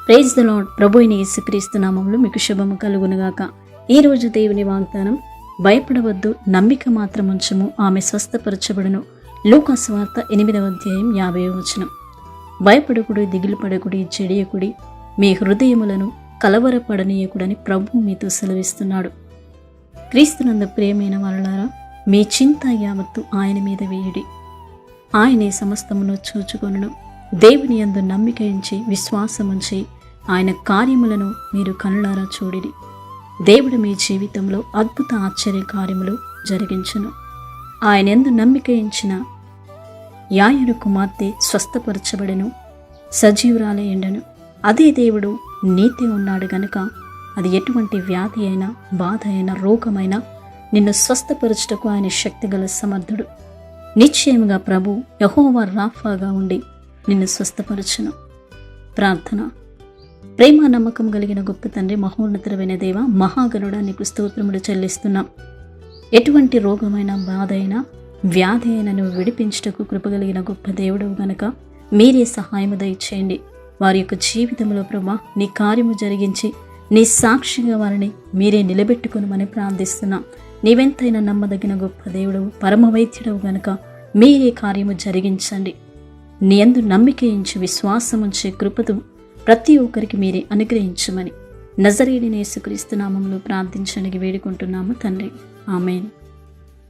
Praise the lord. ప్రభు అయిన యేసుక్రీస్తు నామములో మీకు శుభము కలుగునుగాక. ఈరోజు దేవుని వాగ్దానం, భయపడవద్దు, నమ్మిక మాత్రం ఉంచము, ఆమె స్వస్థపరచబడును. లూకా సువార్త 8వ అధ్యాయం 50వ వచనం. భయపడకుడి, దిగులు పడకుడి, చెడియకుడి, మీ హృదయములను కలవరపడనీయకుడని ప్రభు మీతో సెలవిస్తున్నాడు. క్రీస్తునందు ప్రియమైన వారలారా, మీ చింత యావత్తు ఆయన మీద వేయుడి, ఆయనే సమస్తమును చూచుకొనును. దేవుని యందు నమ్మిక ఉంచి విశ్వాసముంచి ఆయన కార్యములను మీరు కనులారా చూడిరి. దేవుడు మీ జీవితంలో అద్భుత ఆశ్చర్య కార్యములు జరిగించును. ఆయన యందు నమ్మిక ఉంచిన యాయరు కుమార్తె స్వస్థపరచబడెను, సజీవురాలై ఉండెను. అదే దేవుడు నీతి ఉన్నాడు గనుక అది ఎటువంటి వ్యాధి అయినా, బాధ అయినా, రోగమైనా నిన్ను స్వస్థపరచుటకు ఆయన శక్తిగల సమర్థుడు. నిశ్చయముగా ప్రభు యెహోవా రాఫాగా ఉండి నిన్ను స్వస్థపరచును. ప్రార్థన. ప్రేమ నమ్మకం కలిగిన గొప్ప తండ్రి, మహోన్నతమైన దేవ, మహాగణుడా, నీకు స్తోత్రములు చెల్లిస్తున్నాం. ఎటువంటి రోగమైన, బాధ అయినా, వ్యాధి అయినా నువ్వు విడిపించుటకు కృపగలిగిన గొప్ప దేవుడవు గనక మీరే సహాయము దయచేయండి. వారి యొక్క జీవితంలో ప్రభా నీ కార్యము జరిగించి నీ సాక్షిగా వారిని మీరే నిలబెట్టుకునమని ప్రార్థిస్తున్నాం. నీవెంతైనా నమ్మదగిన గొప్ప దేవుడవు, పరమ వైద్యుడవు గనక మీరే కార్యము జరిగించండి. నీ యందు నమ్మిక ఉంచి విశ్వాసముంచే కృపతో ప్రతి ఒక్కరికి మీరే అనుగ్రహించమని నజరేయుడైన యేసుక్రీస్తు నామములో ప్రార్థించడానికి వేడుకుంటున్నాము తండ్రి. ఆమేన్.